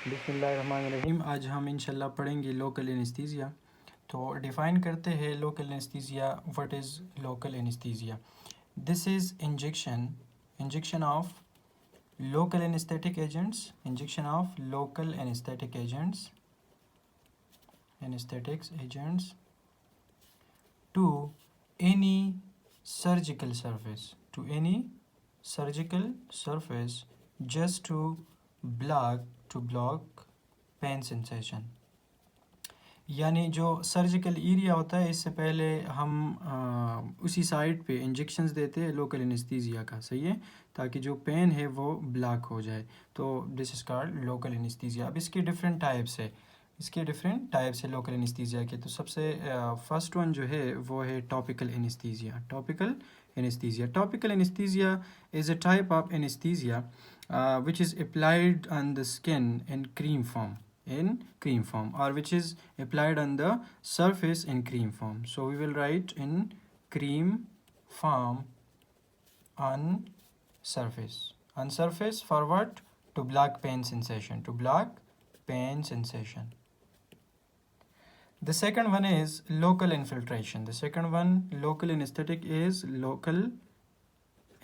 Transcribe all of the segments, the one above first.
बिस्मिल्लाहिर्रहमानिर्रहीम। आज हम इंशाल्लाह पढ़ेंगे लोकल एनेस्थीसिया। तो डिफ़ाइन करते हैं local anaesthesia. What is local anaesthesia? This is injection of local anesthetic agents, injection of local anesthetics agents to any surgical surface just to block pain sensation। यानी जो सर्जिकल एरिया होता है इससे पहले हम उसी साइड पे इंजेक्शंस देते हैं लोकल एनेस्थीसिया का, सही है, ताकि जो पेन है वो ब्लॉक हो जाए। तो this is called local anaesthesia. अब इसके डिफरेंट टाइप्स है लोकल एनेस्थीसिया के। तो सबसे फर्स्ट वन जो है वो है topical anaesthesia. Topical anaesthesia is a type of anaesthesia which is applied on the skin in cream form or which is applied on the surface in cream form. So we will write in cream form on surface for what? To block pain sensation, The second one is local infiltration. Local anesthetic is local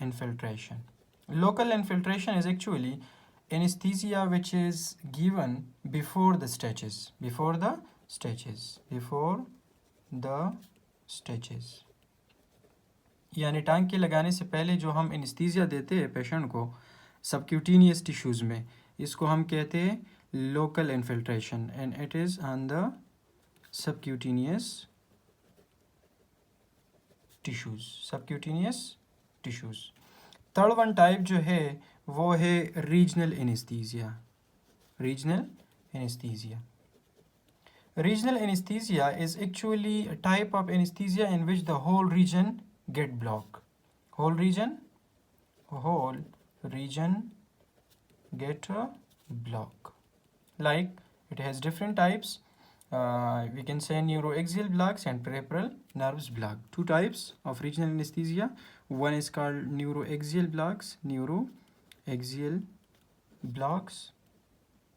infiltration. Local infiltration is actually anesthesia which is given before the stitches. यानी टांके लगाने से पहले जो हम anaesthesia देते हैं patient को सबक्यूटेनियस टिश्यूज़ में, इसको हम कहते हैं local infiltration and it is on the subcutaneous tissues. Third one type जो है वो है regional anaesthesia. Regional anesthesia is actually a type of anesthesia in which the whole region get blocked. Whole region get a block. Like it has different types. We can say neuroaxial blocks and peripheral nerves block. Two types of regional anesthesia. One is called neuroaxial blocks,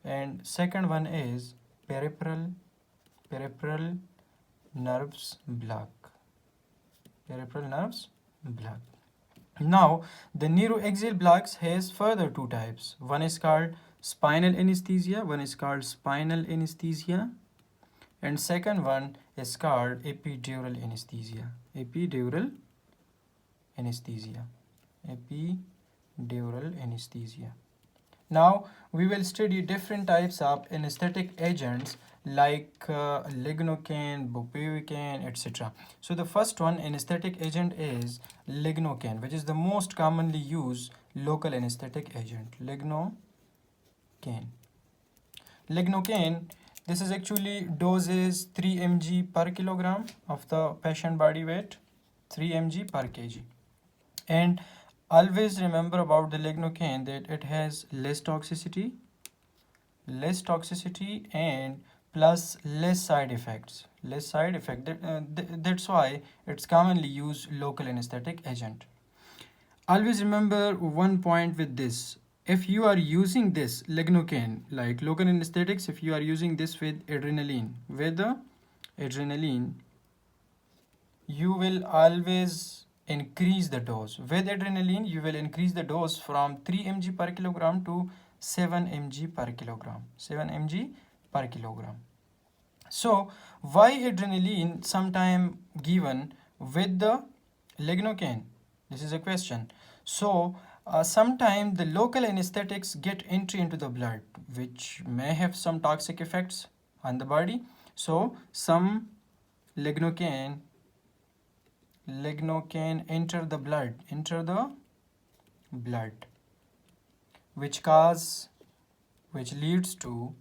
and second one is peripheral nerves block. Now the neuroaxial blocks has further two types. One is called spinal anesthesia, and second one is called epidural anesthesia. Now we will study different types of anesthetic agents like lignocaine, bupivacaine, etc. So the first one anesthetic agent is lignocaine, which is the most commonly used local anesthetic agent. Lignocaine, this is actually doses 3 mg per kilogram of the patient body weight, 3 mg per kg. And always remember about the lignocaine that it has less toxicity and plus less side effects. That's why it's commonly used local anesthetic agent. Always remember one point with this. If you are using this lignocaine, like local anesthetics, if you are using this with adrenaline, you will always increase the dose. With adrenaline, you will increase the dose from 3 mg per kilogram to 7 mg per kilogram. So why adrenaline sometime given with the lignocaine? This is a question. So sometimes the local anesthetics get entry into the blood, which may have some toxic effects on the body. So some lignocaine enter the blood, which leads to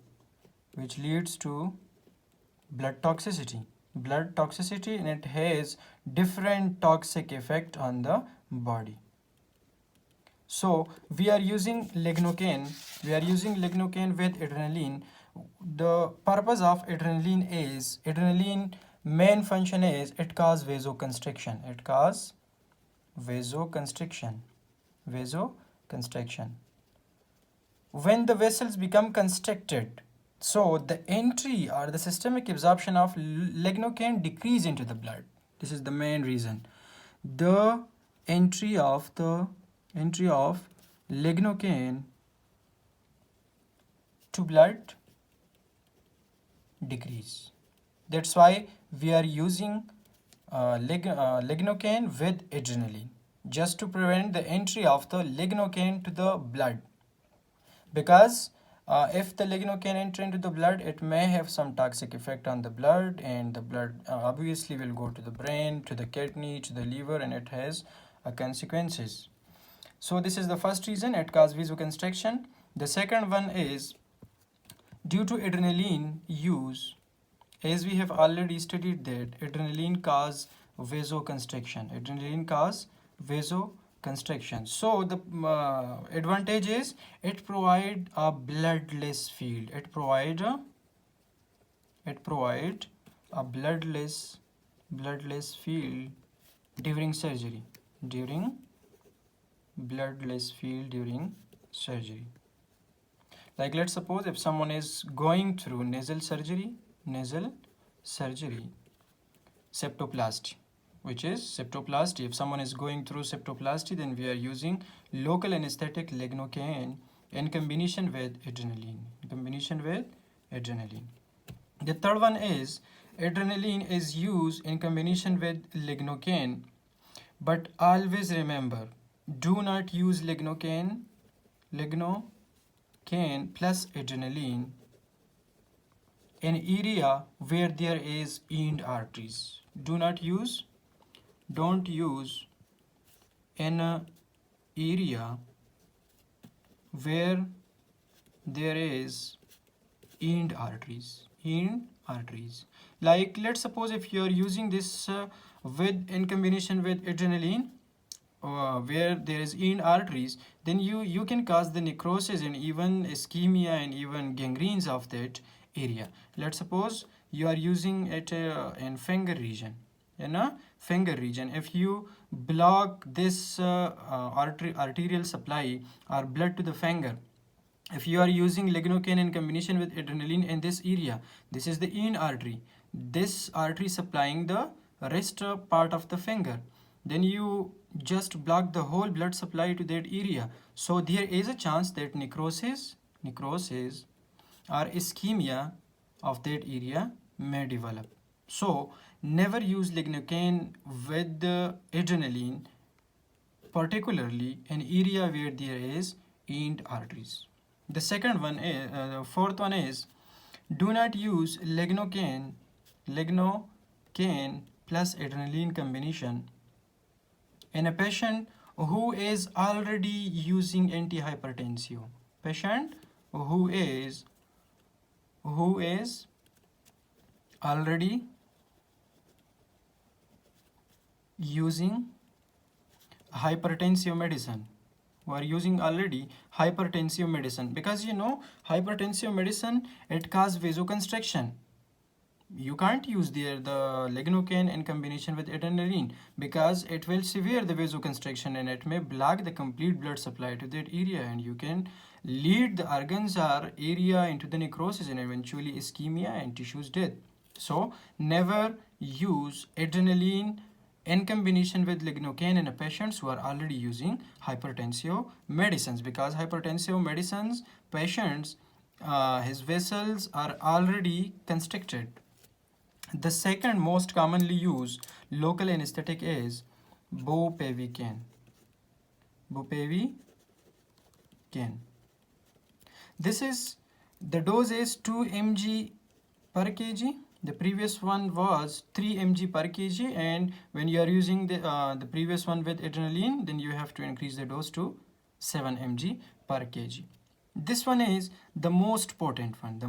blood toxicity, and it has different toxic effect on the body. So we are using lignocaine with adrenaline. The purpose of adrenaline main function is it causes vasoconstriction. when the vessels become constricted, so the entry or the systemic absorption of lignocaine decrease into the blood. This is the main reason. The entry of lignocaine to blood decrease. That's why we are using lignocaine with adrenaline, just to prevent the entry of the lignocaine to the blood. Because if the lignocaine enter into the blood, it may have some toxic effect on the blood, and the blood obviously will go to the brain, to the kidney, to the liver, and it has consequences. So this is the first reason, it causes vasoconstriction. The second one is due to adrenaline use. As we have already studied that adrenaline cause vasoconstriction. Adrenaline cause vasoconstriction. So the advantage is it provide a bloodless field. It provide a bloodless field during surgery. Like let's suppose if someone is going through nasal surgery, septoplasty, which is septoplasty. If someone is going through septoplasty, then we are using local anesthetic lignocaine in combination with adrenaline. The third one is adrenaline is used in combination with lignocaine, but always remember, do not use lignocaine plus adrenaline in area where there is end arteries. Don't use in a area where there is end arteries. Like let's suppose if you are using this in combination with adrenaline, where there is end arteries, then you can cause the necrosis and even ischemia and even gangrenes of that area. Let's suppose you are using it in finger region. If you block this arterial supply or blood to the finger, if you are using lignocaine in combination with adrenaline in this area, this is the end artery. This artery supplying the rest part of the finger. Then you just block the whole blood supply to that area. So there is a chance that necrosis or ischemia of that area may develop. So never use lignocaine with adrenaline, particularly in area where there is end arteries. The fourth one is do not use lignocaine plus adrenaline combination in a patient who is already using antihypertensive. Patient who is already using hypertensive medicine, because hypertensive medicine, it causes vasoconstriction. You can't use the lignocaine in combination with adrenaline, because it will severe the vasoconstriction and it may block the complete blood supply to that area, and you can lead the organs or area into the necrosis and eventually ischemia and tissues death. So never use adrenaline in combination with lignocaine in patients who are already using hypertensive medicines, because hypertensive medicines patients, his vessels are already constricted. The second most commonly used local anesthetic is bupivacaine. This is, the dose is 2 mg per kg. The previous one was 3 mg per kg, and when you are using the previous one with adrenaline, then you have to increase the dose to 7 mg per kg. This one is the most potent one.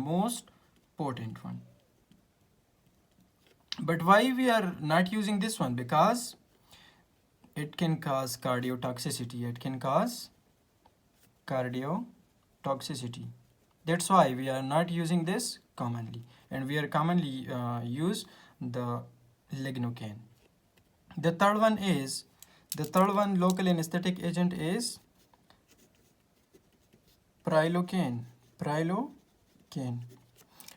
But why we are not using this one? Because it can cause cardiotoxicity. That's why we are not using this commonly, and we are commonly use the lignocaine. The third one local anesthetic agent is Prilocaine,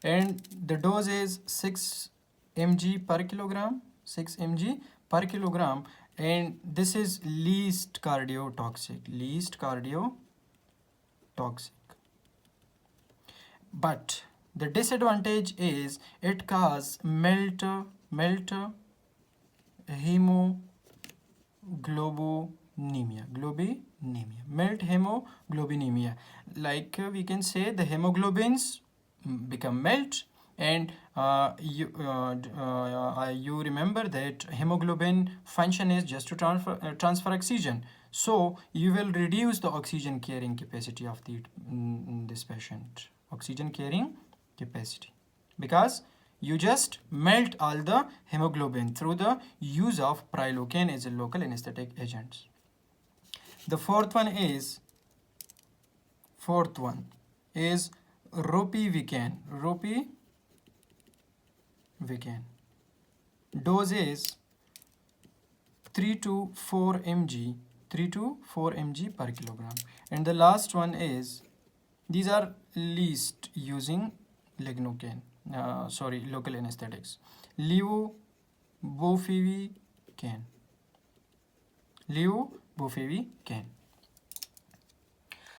and the dose is 6 mg per kilogram, 6 mg per kilogram, and this is least cardiotoxic, but the disadvantage is it causes melt melt hemoglobinemia, like we can say the hemoglobins become melt, and you remember that hemoglobin function is just to transfer oxygen, so you will reduce the oxygen carrying capacity of this patient, oxygen carrying capacity, because you just melt all the hemoglobin through the use of prilocaine as a local anesthetic agent. The fourth one is ropivacaine. Dose is 3 to 4 mg, per kilogram. And the last one is, these are least using local anesthetics. Levobufevican.